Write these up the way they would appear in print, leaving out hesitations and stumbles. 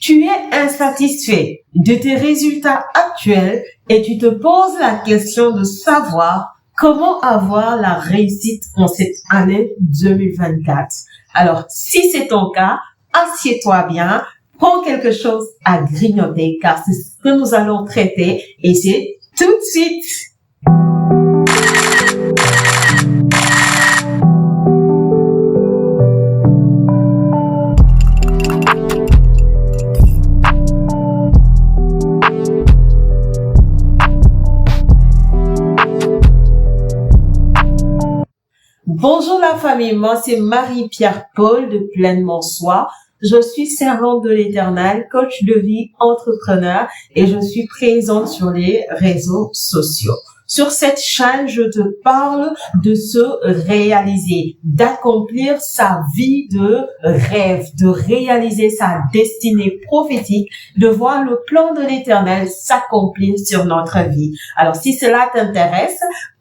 Tu es insatisfait de tes résultats actuels et tu te poses la question de savoir comment avoir la réussite en cette année 2024. Alors, si c'est ton cas, assieds-toi bien, prends quelque chose à grignoter car c'est ce que nous allons traiter et c'est tout de suite. Bonjour la famille, moi c'est Marie-Pierre Paul de Pleinement Soi. Je suis servante de l'Éternel, coach de vie, entrepreneur et je suis présente sur les réseaux sociaux. Sur cette chaîne, je te parle de se réaliser, d'accomplir sa vie de rêve, de réaliser sa destinée prophétique, de voir le plan de l'Éternel s'accomplir sur notre vie. Alors si cela t'intéresse,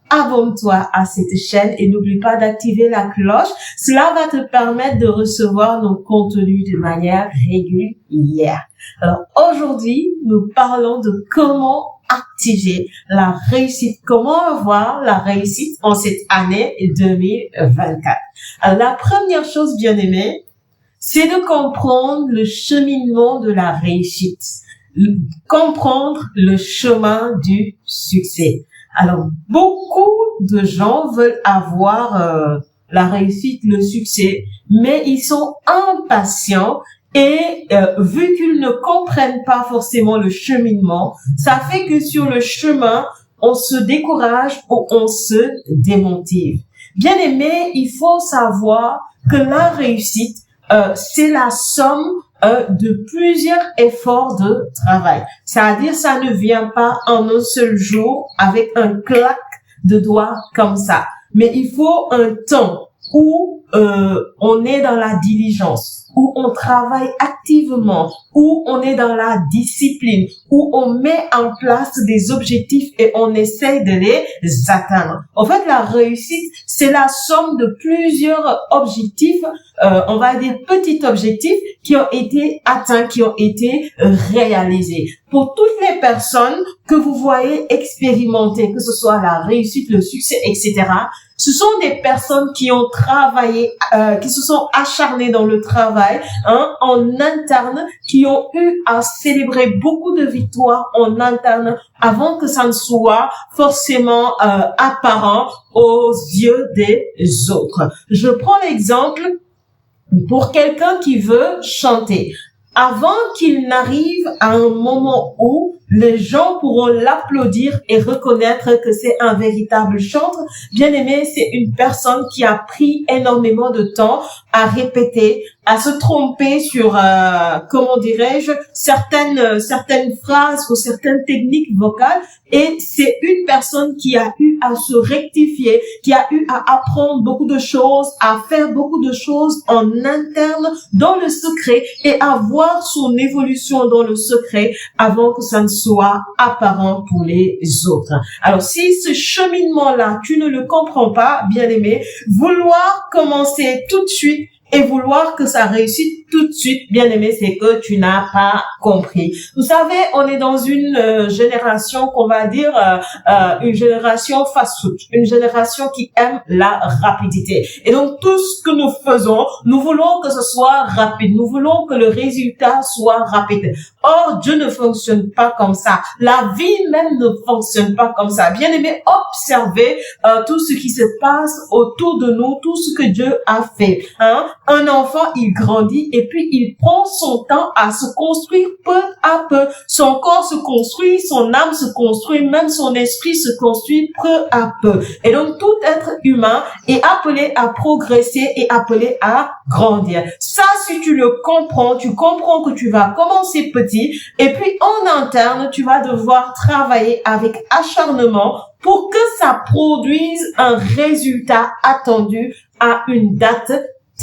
abonne-toi à cette chaîne et n'oublie pas d'activer la cloche. Cela va te permettre de recevoir nos contenus de manière régulière. Alors aujourd'hui, nous parlons de comment activer la réussite, comment avoir la réussite en cette année 2024. Alors la première chose, bien aimée, c'est de comprendre le cheminement de la réussite, comprendre le chemin du succès. Alors, beaucoup de gens veulent avoir la réussite, le succès, mais ils sont impatients et vu qu'ils ne comprennent pas forcément le cheminement, ça fait que sur le chemin, on se décourage ou on se démotive. Bien aimé, il faut savoir que la réussite, c'est la somme de plusieurs efforts de travail. C'est-à-dire, ça ne vient pas en un seul jour avec un claque de doigts comme ça. Mais il faut un temps où on est dans la diligence, où on travaille activement, où on est dans la discipline, où on met en place des objectifs et on essaye de les atteindre. En fait, la réussite, c'est la somme de plusieurs objectifs, on va dire petits objectifs qui ont été atteints, qui ont été réalisés. Pour toutes les personnes que vous voyez expérimenter, que ce soit la réussite, le succès, etc., ce sont des personnes qui ont travaillé, qui se sont acharnées dans le travail, en interne, qui ont eu à célébrer beaucoup de victoires en interne avant que ça ne soit forcément apparent aux yeux des autres. Je prends l'exemple pour quelqu'un qui veut chanter. Avant qu'il n'arrive à un moment où les gens pourront l'applaudir et reconnaître que c'est un véritable chanteur, bien aimé, c'est une personne qui a pris énormément de temps à répéter, à se tromper sur, comment dirais-je, certaines phrases ou certaines techniques vocales. Et c'est une personne qui a eu à se rectifier, qui a eu à apprendre beaucoup de choses, à faire beaucoup de choses en interne, dans le secret, et à voir son évolution dans le secret avant que ça ne soit apparent pour les autres. Alors, si ce cheminement-là, tu ne le comprends pas, bien aimé, vouloir commencer tout de suite et vouloir que ça réussisse tout de suite, bien aimé, c'est que tu n'as pas compris. Vous savez, on est dans une génération qu'on va dire une génération fast-food, une génération qui aime la rapidité. Et donc, tout ce que nous faisons, nous voulons que ce soit rapide, nous voulons que le résultat soit rapide. Or, Dieu ne fonctionne pas comme ça. La vie même ne fonctionne pas comme ça. Bien aimé, observez tout ce qui se passe autour de nous, tout ce que Dieu a fait. Un enfant, il grandit et puis il prend son temps à se construire peu à peu. Son corps se construit, son âme se construit, même son esprit se construit peu à peu. Et donc tout être humain est appelé à progresser et appelé à grandir. Ça, si tu le comprends, tu comprends que tu vas commencer petit et puis en interne, tu vas devoir travailler avec acharnement pour que ça produise un résultat attendu à une date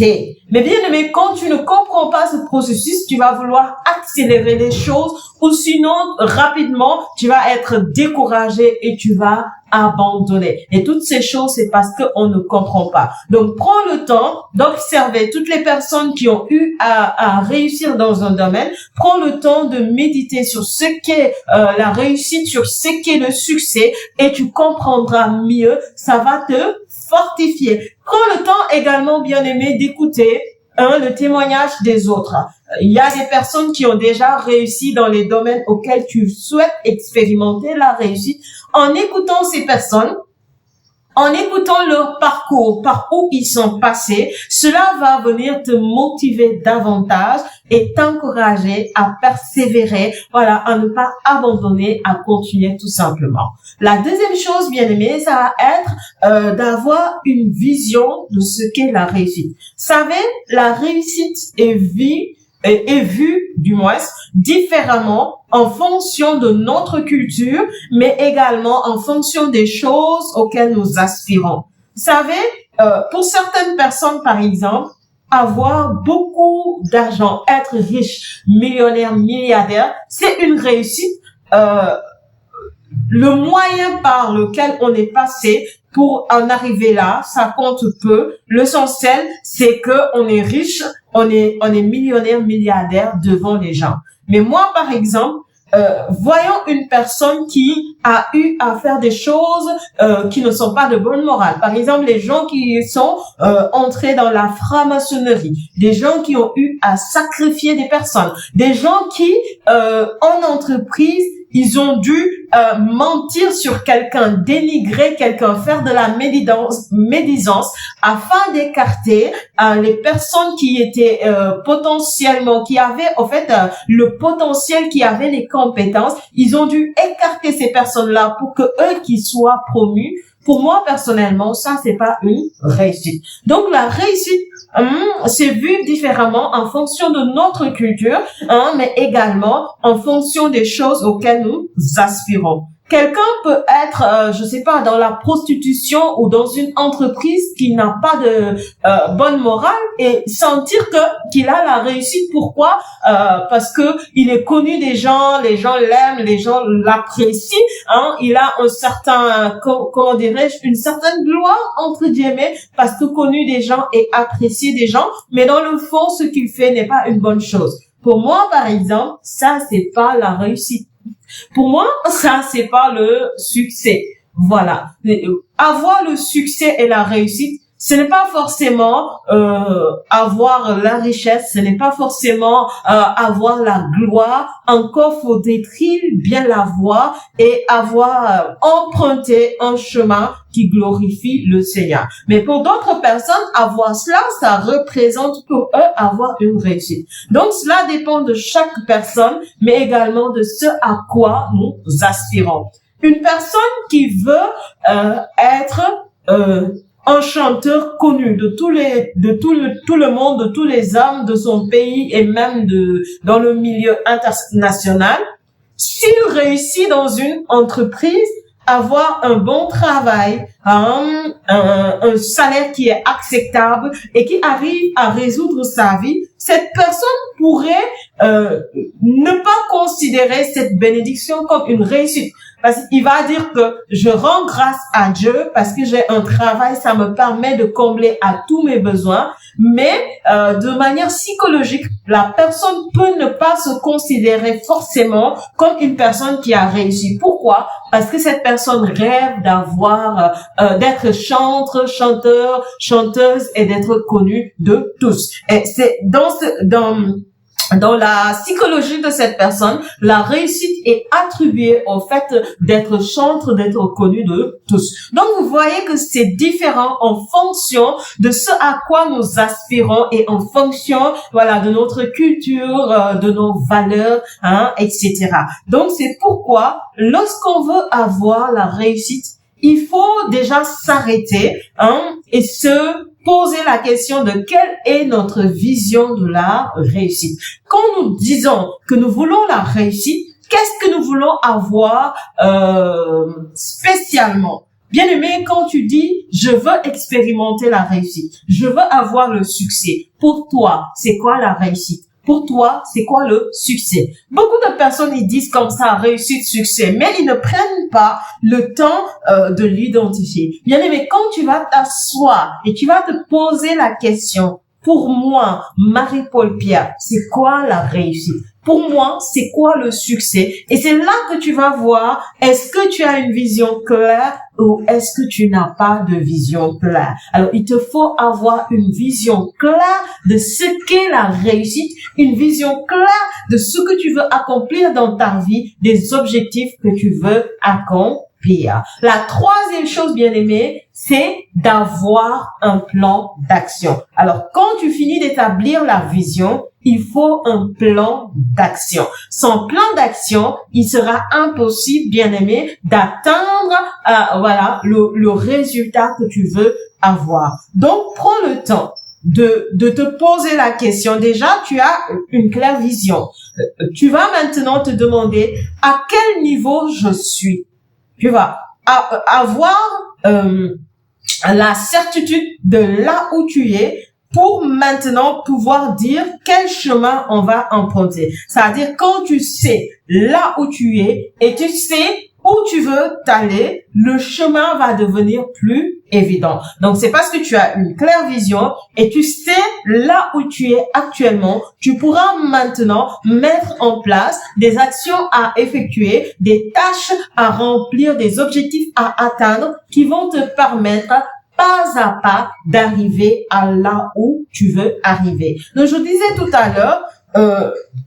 Mais bien aimé, quand tu ne comprends pas ce processus, tu vas vouloir accélérer les choses ou sinon, rapidement, tu vas être découragé et tu vas abandonner. Et toutes ces choses, c'est parce qu'on ne comprend pas. Donc, prends le temps d'observer toutes les personnes qui ont eu à réussir dans un domaine. Prends le temps de méditer sur ce qu'est la réussite, sur ce qu'est le succès et tu comprendras mieux. Ça va te fortifier. Prends le temps également, bien aimé, d'écouter le témoignage des autres. Il y a des personnes qui ont déjà réussi dans les domaines auxquels tu souhaites expérimenter la réussite. En écoutant ces personnes, en écoutant leur parcours, par où ils sont passés, cela va venir te motiver davantage et t'encourager à persévérer, voilà, à ne pas abandonner, à continuer tout simplement. La deuxième chose, bien aimé, ça va être d'avoir une vision de ce qu'est la réussite. Vous savez, la réussite est vue, du moins, différemment en fonction de notre culture, mais également en fonction des choses auxquelles nous aspirons. Vous savez, pour certaines personnes, par exemple, avoir beaucoup d'argent, être riche, millionnaire, milliardaire, c'est une réussite. Le moyen par lequel on est passé pour en arriver là, ça compte peu. L'essentiel, c'est que on est riche, on est millionnaire, milliardaire devant les gens. Mais moi, par exemple, voyons une personne qui a eu à faire des choses qui ne sont pas de bonne morale. Par exemple, les gens qui sont entrés dans la franc-maçonnerie, des gens qui ont eu à sacrifier des personnes, des gens qui, en entreprise, ils ont dû mentir sur quelqu'un, dénigrer quelqu'un, faire de la médisance afin d'écarter les personnes qui étaient potentiellement, qui avaient en fait le potentiel, qui avaient les compétences. Ils ont dû écarter ces personnes-là pour que eux qui soient promus. Pour moi, personnellement, ça, c'est pas une réussite. Donc, la réussite, c'est vu différemment en fonction de notre culture, mais également en fonction des choses auxquelles nous aspirons. Quelqu'un peut être, je sais pas, dans la prostitution ou dans une entreprise qui n'a pas de bonne morale et sentir qu'il a la réussite. Pourquoi? Parce que il est connu des gens, les gens l'aiment, les gens l'apprécient. Il a un certain, comment dirais-je, une certaine gloire entre guillemets parce que connu des gens et apprécié des gens. Mais dans le fond, ce qu'il fait n'est pas une bonne chose. Pour moi, par exemple, ça c'est pas la réussite. Pour moi, ça, c'est pas le succès. Voilà. Avoir le succès et la réussite, ce n'est pas forcément avoir la richesse, ce n'est pas forcément avoir la gloire. Encore faudrait-il bien l'avoir et avoir emprunté un chemin qui glorifie le Seigneur. Mais pour d'autres personnes, avoir cela, ça représente pour eux avoir une réussite. Donc, cela dépend de chaque personne, mais également de ce à quoi nous aspirons. Une personne qui veut être un chanteur connu de tout le monde, de tous les hommes de son pays et même dans le milieu international, s'il réussit dans une entreprise, avoir un bon travail, un salaire qui est acceptable et qui arrive à résoudre sa vie, cette personne pourrait ne pas considérer cette bénédiction comme une réussite. Parce qu'il va dire que je rends grâce à Dieu parce que j'ai un travail, ça me permet de combler à tous mes besoins. Mais de manière psychologique, la personne peut ne pas se considérer forcément comme une personne qui a réussi. Pourquoi? Parce que cette personne rêve d'être chanteur, chanteuse et d'être connue de tous. Et c'est dans la psychologie de cette personne, la réussite est attribuée au fait d'être chanteur, d'être connu de tous. Donc, vous voyez que c'est différent en fonction de ce à quoi nous aspirons et en fonction, voilà, de notre culture, de nos valeurs, etc. Donc, c'est pourquoi, lorsqu'on veut avoir la réussite, il faut déjà s'arrêter, et se poser la question de quelle est notre vision de la réussite. Quand nous disons que nous voulons la réussite, qu'est-ce que nous voulons avoir spécialement? Bien-aimé, quand tu dis, je veux expérimenter la réussite, je veux avoir le succès, pour toi, c'est quoi la réussite? Pour toi, c'est quoi le succès? Beaucoup de personnes, ils disent comme ça, réussite, succès, mais ils ne prennent pas le temps de l'identifier. Bien-aimé, quand tu vas t'asseoir et tu vas te poser la question, pour moi, Marie-Paul Pierre, c'est quoi la réussite? Pour moi, c'est quoi le succès? Et c'est là que tu vas voir, est-ce que tu as une vision claire ou est-ce que tu n'as pas de vision claire? Alors, il te faut avoir une vision claire de ce qu'est la réussite, une vision claire de ce que tu veux accomplir dans ta vie, des objectifs que tu veux accomplir. La troisième chose, bien aimée, c'est d'avoir un plan d'action. Alors, quand tu finis d'établir la vision, il faut un plan d'action. Sans plan d'action, il sera impossible, bien aimé, d'atteindre le résultat que tu veux avoir. Donc, prends le temps de te poser la question. Déjà, tu as une claire vision. Tu vas maintenant te demander à quel niveau je suis. Tu vas avoir la certitude de là où tu es pour maintenant pouvoir dire quel chemin on va emprunter. C'est-à-dire quand tu sais là où tu es et tu sais où tu veux t'aller, le chemin va devenir plus évident. Donc, c'est parce que tu as une claire vision et tu sais là où tu es actuellement, tu pourras maintenant mettre en place des actions à effectuer, des tâches à remplir, des objectifs à atteindre qui vont te permettre pas à pas d'arriver à là où tu veux arriver. Donc, je disais tout à l'heure,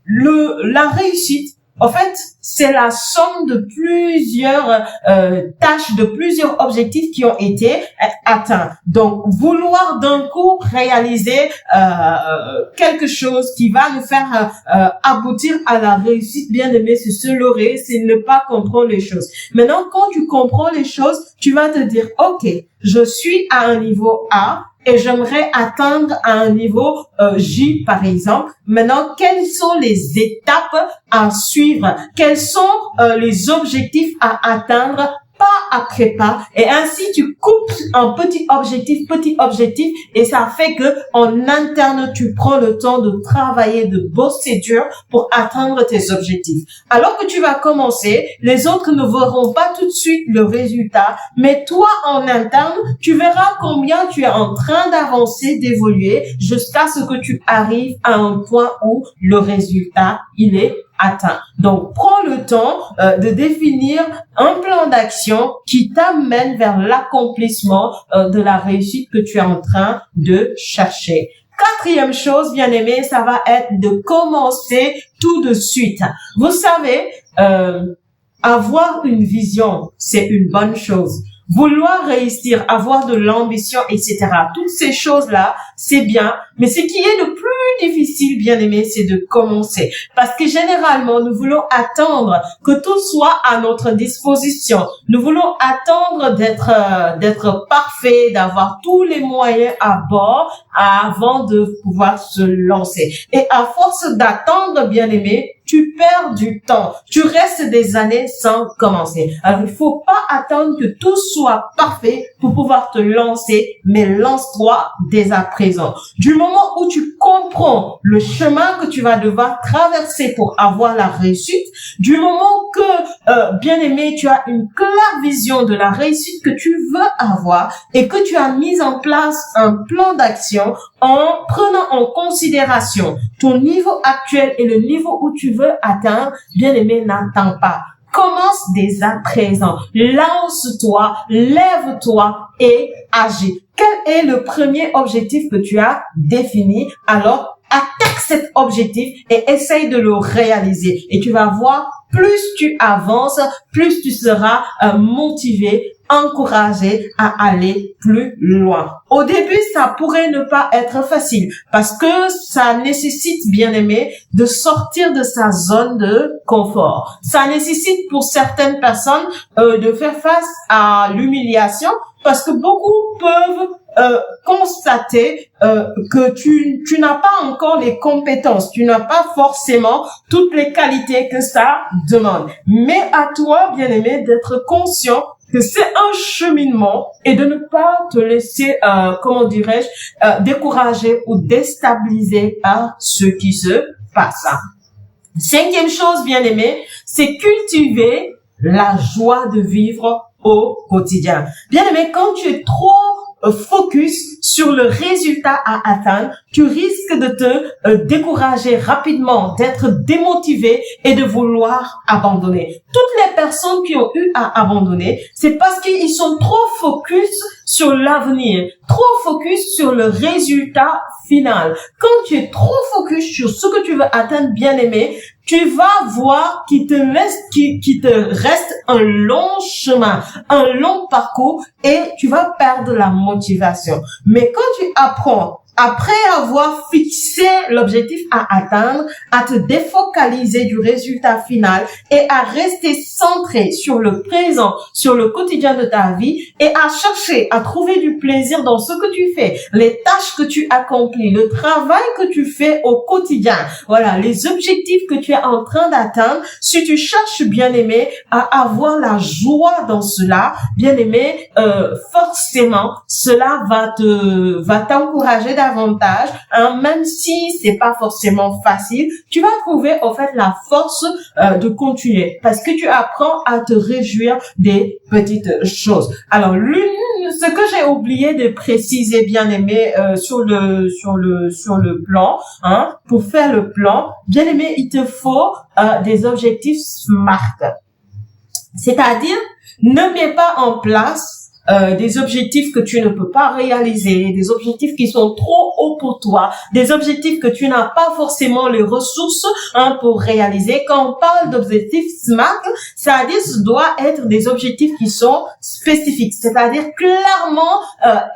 la réussite, en fait, c'est la somme de plusieurs tâches, de plusieurs objectifs qui ont été atteints. Donc, vouloir d'un coup réaliser quelque chose qui va nous faire aboutir à la réussite, bien aimé, c'est se leurrer, c'est ne pas comprendre les choses. Maintenant, quand tu comprends les choses, tu vas te dire, OK, je suis à un niveau A, et j'aimerais atteindre à un niveau J, par exemple. Maintenant, quelles sont les étapes à suivre? Quels sont les objectifs à atteindre pas après pas? Et ainsi, tu coupes un petit objectif, et ça fait que en interne, tu prends le temps de travailler, de bosser dur pour atteindre tes objectifs. Alors que tu vas commencer, les autres ne verront pas tout de suite le résultat, mais toi, en interne, tu verras combien tu es en train d'avancer, d'évoluer, jusqu'à ce que tu arrives à un point où le résultat, il est atteint. Donc, prends le temps de définir un plan d'action qui t'amène vers l'accomplissement de la réussite que tu es en train de chercher. Quatrième chose, bien aimé, ça va être de commencer tout de suite. Vous savez, avoir une vision, c'est une bonne chose. Vouloir réussir, avoir de l'ambition, etc. Toutes ces choses-là, c'est bien. Mais ce qui est le plus difficile, bien aimé, c'est de commencer. Parce que généralement, nous voulons attendre que tout soit à notre disposition. Nous voulons attendre d'être parfait, d'avoir tous les moyens à bord avant de pouvoir se lancer. Et à force d'attendre, bien aimé, tu perds du temps. Tu restes des années sans commencer. Alors, il faut pas attendre que tout soit parfait pour pouvoir te lancer, mais lance-toi dès à présent. Du moment où tu comprends le chemin que tu vas devoir traverser pour avoir la réussite, du moment que, bien aimé, tu as une claire vision de la réussite que tu veux avoir et que tu as mis en place un plan d'action en prenant en considération ton niveau actuel et le niveau où tu veux atteindre, bien aimé, n'attends pas. Commence dès à présent. Lance-toi, lève-toi et agis. Quel est le premier objectif que tu as défini? Alors, attaque cet objectif et essaye de le réaliser. Et tu vas voir, plus tu avances, plus tu seras motivé, encouragé à aller plus loin. Au début, ça pourrait ne pas être facile parce que ça nécessite, bien aimé, de sortir de sa zone de confort. Ça nécessite pour certaines personnes de faire face à l'humiliation parce que beaucoup peuvent constater que tu n'as pas encore les compétences, tu n'as pas forcément toutes les qualités que ça demande. Mais à toi, bien aimé, d'être conscient que c'est un cheminement et de ne pas te laisser, décourager ou déstabiliser par ce qui se passe. Cinquième chose, bien aimé, c'est cultiver la joie de vivre au quotidien. Bien aimé, quand tu es trop focus sur le résultat à atteindre, tu risques de te décourager rapidement, d'être démotivé et de vouloir abandonner. Toutes les personnes qui ont eu à abandonner, c'est parce qu'ils sont trop focus sur l'avenir, trop focus sur le résultat final. Quand tu es trop focus sur ce que tu veux atteindre, bien aimé, tu vas voir qu'il te reste un long chemin, un long parcours et tu vas perdre la motivation. Mais quand tu apprends, après avoir fixé l'objectif à atteindre, à te défocaliser du résultat final et à rester centré sur le présent, sur le quotidien de ta vie et à chercher à trouver du plaisir dans ce que tu fais, les tâches que tu accomplis, le travail que tu fais au quotidien, voilà, les objectifs que tu es en train d'atteindre. Si tu cherches, bien aimé, à avoir la joie dans cela, bien aimé, forcément, cela va t'encourager davantage, hein, même si c'est pas forcément facile, tu vas trouver en fait la force de continuer parce que tu apprends à te réjouir des petites choses. Alors ce que j'ai oublié de préciser, bien aimé, sur le plan, hein, pour faire le plan, bien aimé, il te faut des objectifs SMART. C'est-à-dire, ne mets pas en place des objectifs que tu ne peux pas réaliser, des objectifs qui sont trop hauts pour toi, des objectifs que tu n'as pas forcément les ressources, hein, pour réaliser. Quand on parle d'objectifs SMART, c'est-à-dire ce doit être des objectifs qui sont spécifiques, c'est-à-dire clairement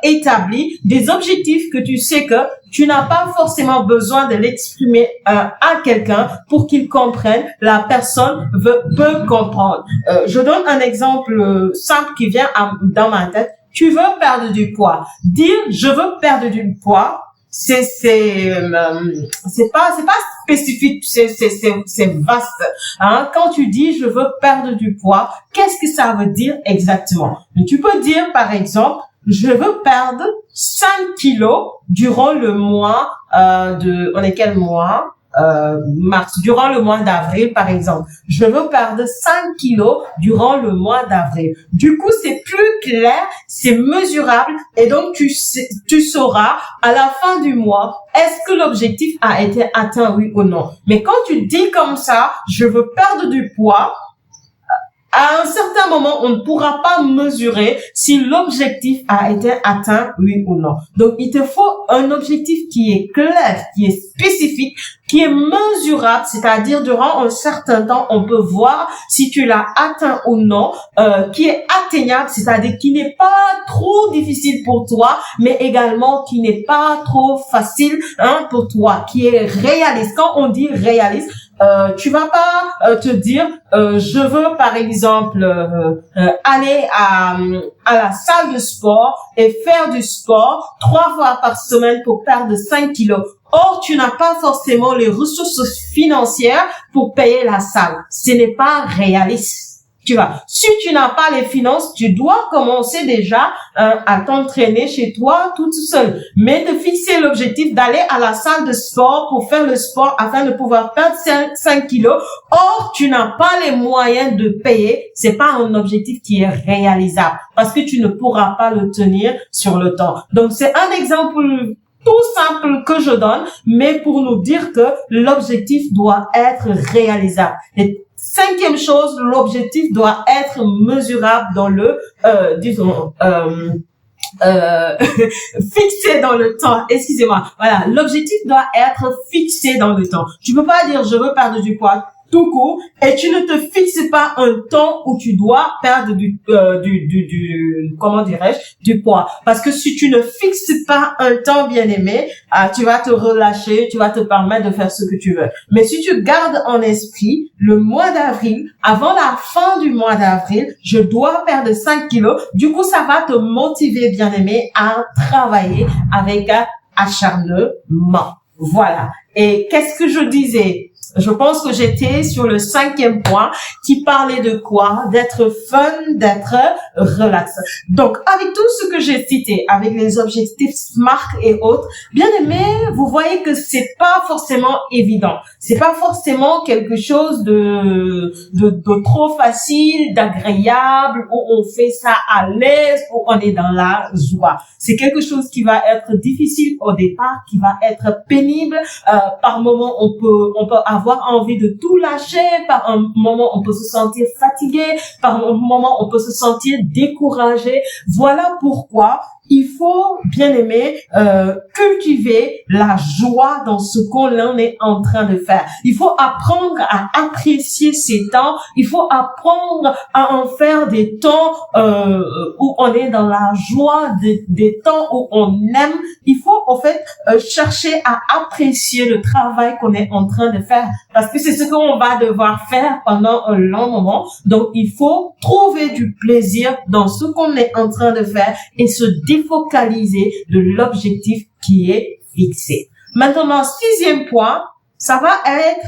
établis, des objectifs que tu sais que tu n'as pas forcément besoin de l'exprimer à quelqu'un pour qu'il comprenne. La personne peut comprendre. Je donne un exemple simple qui vient dans ma tête. Tu veux perdre du poids. Dire je veux perdre du poids, c'est pas spécifique, c'est vaste. Hein? Quand tu dis je veux perdre du poids, qu'est-ce que ça veut dire exactement? Tu peux dire par exemple je veux perdre 5 kilos durant le mois on est quel mois? Mars, durant le mois d'avril, par exemple. Je veux perdre 5 kilos durant le mois d'avril. Du coup, c'est plus clair, c'est mesurable et donc tu sauras à la fin du mois, est-ce que l'objectif a été atteint, oui ou non. Mais quand tu dis comme ça, je veux perdre du poids, à un certain moment, on ne pourra pas mesurer si l'objectif a été atteint, oui ou non. Donc, il te faut un objectif qui est clair, qui est spécifique, qui est mesurable, c'est-à-dire durant un certain temps, on peut voir si tu l'as atteint ou non, qui est atteignable, c'est-à-dire qui n'est pas trop difficile pour toi, mais également qui n'est pas trop facile, hein, pour toi, qui est réaliste. Quand on dit réaliste, tu vas pas te dire je veux par exemple aller à la salle de sport et faire du sport 3 fois par semaine pour perdre 5 kilos. Or, tu n'as pas forcément les ressources financières pour payer la salle. Ce n'est pas réaliste. Tu vois, si tu n'as pas les finances, tu dois commencer déjà à t'entraîner chez toi toute seule. Mais de fixer l'objectif d'aller à la salle de sport pour faire le sport afin de pouvoir perdre 5 kilos. Or, tu n'as pas les moyens de payer. C'est pas un objectif qui est réalisable parce que tu ne pourras pas le tenir sur le temps. Donc, c'est un exemple tout simple que je donne, mais pour nous dire que l'objectif doit être réalisable. Et cinquième chose, l'objectif doit être mesurable dans le, fixé dans le temps. Excusez-moi. Voilà. L'objectif doit être fixé dans le temps. Tu peux pas dire je veux perdre du poids tout court et tu ne te fixes pas un temps où tu dois perdre du poids. Parce que si tu ne fixes pas un temps, bien aimé, tu vas te relâcher, tu vas te permettre de faire ce que tu veux. Mais si tu gardes en esprit le mois d'avril, avant la fin du mois d'avril, je dois perdre 5 kilos. Du coup, ça va te motiver, bien aimé, à travailler avec acharnement. Voilà. Et qu'est-ce que je disais? Je pense que j'étais sur le 5e point qui parlait de quoi? D'être fun, d'être relax. Donc, avec tout ce que j'ai cité, avec les objectifs SMART et autres, bien aimé, vous voyez que c'est pas forcément évident. C'est pas forcément quelque chose de trop facile, d'agréable, où on fait ça à l'aise, où on est dans la joie. C'est quelque chose qui va être difficile au départ, qui va être pénible. Par moment, on peut avoir envie de tout lâcher. Par un moment, on peut se sentir fatigué. Par un moment, on peut se sentir découragé. Voilà pourquoi il faut, bien aimer, cultiver la joie dans ce qu'on est en train de faire. Il faut apprendre à apprécier ces temps. Il faut apprendre à en faire des temps où on est dans la joie, des temps où on aime. Il faut, en fait, chercher à apprécier le travail qu'on est en train de faire, parce que c'est ce qu'on va devoir faire pendant un long moment. Donc, il faut trouver du plaisir dans ce qu'on est en train de faire et se défocaliser de l'objectif qui est fixé. Maintenant, 6e point, ça va être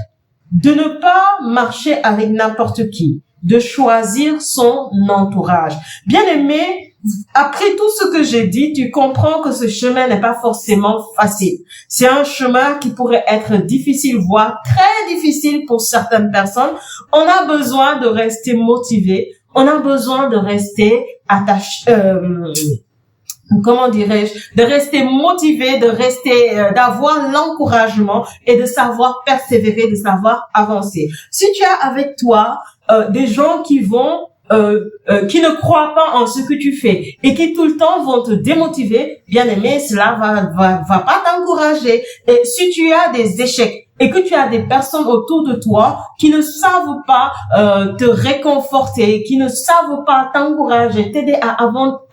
de ne pas marcher avec n'importe qui, de choisir son entourage. Bien aimé, après tout ce que j'ai dit, tu comprends que ce chemin n'est pas forcément facile. C'est un chemin qui pourrait être difficile, voire très difficile pour certaines personnes. On a besoin de rester motivé. On a besoin de rester attaché, comment dirais-je, de rester motivé, d'avoir l'encouragement et de savoir persévérer, de savoir avancer. Si tu as avec toi des gens qui ne croient pas en ce que tu fais et qui tout le temps vont te démotiver, bien aimé, cela va pas t'encourager. Et si tu as des échecs et que tu as des personnes autour de toi qui ne savent pas te réconforter, qui ne savent pas t'encourager, t'aider à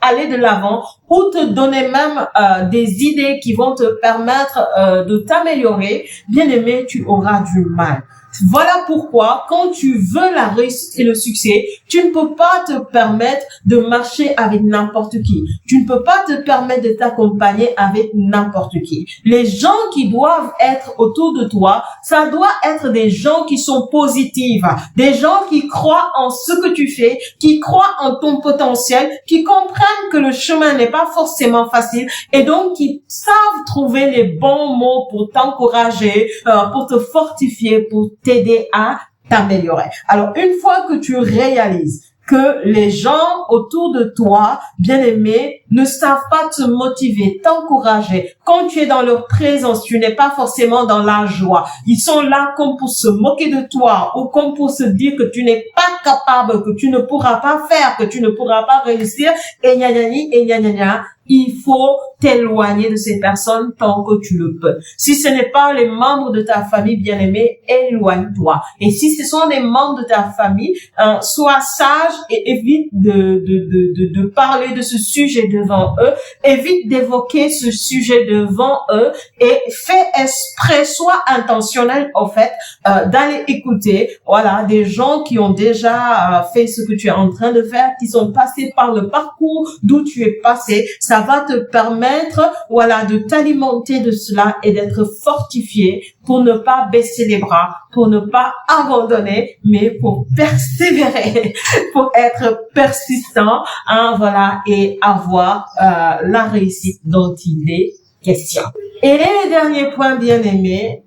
aller de l'avant, ou te donner même des idées qui vont te permettre de t'améliorer, bien aimé, tu auras du mal. Voilà pourquoi, quand tu veux la réussite et le succès, tu ne peux pas te permettre de marcher avec n'importe qui. Tu ne peux pas te permettre de t'accompagner avec n'importe qui. Les gens qui doivent être autour de toi, ça doit être des gens qui sont positifs, des gens qui croient en ce que tu fais, qui croient en ton potentiel, qui comprennent que le chemin n'est pas forcément facile et donc qui savent trouver les bons mots pour t'encourager, pour te fortifier, pour t'aider à t'améliorer. Alors, une fois que tu réalises que les gens autour de toi, bien aimés, ne savent pas te motiver, t'encourager. Quand tu es dans leur présence, tu n'es pas forcément dans la joie. Ils sont là comme pour se moquer de toi ou comme pour se dire que tu n'es pas capable, que tu ne pourras pas faire, que tu ne pourras pas réussir, et gna gna gna, et gna gna gna. Il faut t'éloigner de ces personnes tant que tu le peux. Si ce n'est pas les membres de ta famille bien-aimée, éloigne-toi. Et si ce sont des membres de ta famille, sois sage et évite de parler de ce sujet devant eux. Évite d'évoquer ce sujet devant eux et fais exprès, sois intentionnel au fait d'aller écouter, voilà, des gens qui ont déjà fait ce que tu es en train de faire, qui sont passés par le parcours d'où tu es passé. Ça va te permettre, voilà, de t'alimenter de cela et d'être fortifié pour ne pas baisser les bras, pour ne pas abandonner, mais pour persévérer, pour être persistant, hein, voilà, et avoir la réussite dont il est question. Et le dernier point, bien aimé,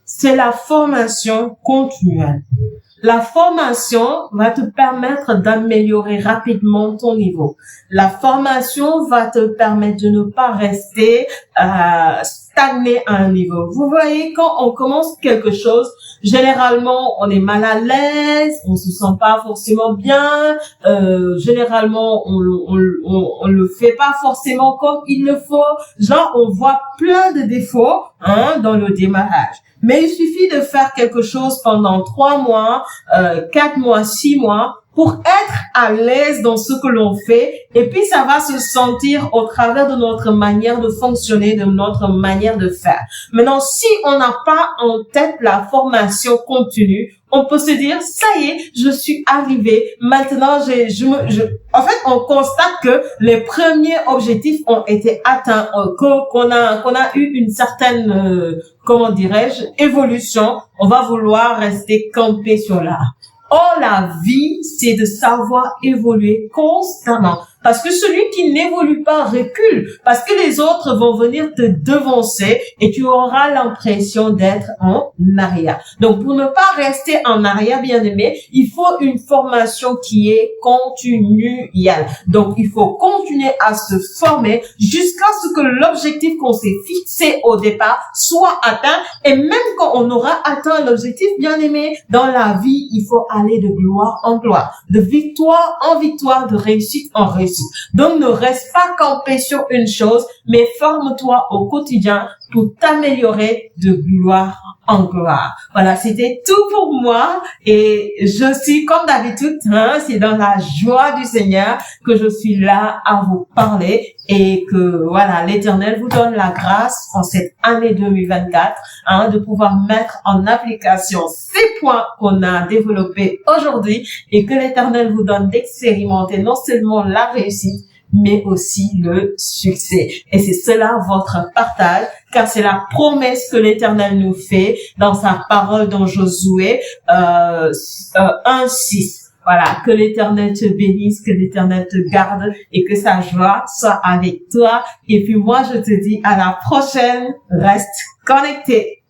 c'est la formation continuelle. La formation va te permettre d'améliorer rapidement ton niveau. La formation va te permettre de ne pas rester stagné à un niveau. Vous voyez, quand on commence quelque chose, généralement, on est mal à l'aise, on se sent pas forcément bien, généralement, on le fait pas forcément comme il le faut. Genre, on voit plein de défauts, hein, dans le démarrage. Mais il suffit de faire quelque chose pendant 3 mois, 4 mois, 6 mois pour être à l'aise dans ce que l'on fait, et puis ça va se sentir au travers de notre manière de fonctionner, de notre manière de faire. Maintenant, si on n'a pas en tête la formation continue, on peut se dire, ça y est, je suis arrivé. Maintenant, en fait, on constate que les premiers objectifs ont été atteints, qu'on a eu une certaine, comment dirais-je, évolution. On va vouloir rester campé sur là. Or, la vie, c'est de savoir évoluer constamment. Parce que celui qui n'évolue pas recule. Parce que les autres vont venir te devancer et tu auras l'impression d'être en arrière. Donc, pour ne pas rester en arrière, bien aimé, il faut une formation qui est continuelle. Donc, il faut continuer à se former jusqu'à ce que l'objectif qu'on s'est fixé au départ soit atteint. Et même quand on aura atteint l'objectif, bien aimé, dans la vie, il faut aller de gloire en gloire, de victoire en victoire, de réussite en réussite. Donc, ne reste pas campé sur une chose, mais forme-toi au quotidien pour t'améliorer de gloire en gloire. Voilà, c'était tout pour moi et je suis comme d'habitude, c'est dans la joie du Seigneur que je suis là à vous parler et que voilà, l'Éternel vous donne la grâce en cette année 2024 de pouvoir mettre en application ces points qu'on a développés aujourd'hui et que l'Éternel vous donne d'expérimenter non seulement la réussite, mais aussi le succès. Et c'est cela votre partage, car c'est la promesse que l'Éternel nous fait dans sa parole dans Josué 1:6. Voilà, que l'Éternel te bénisse, que l'Éternel te garde et que sa joie soit avec toi. Et puis moi, je te dis à la prochaine. Reste connecté.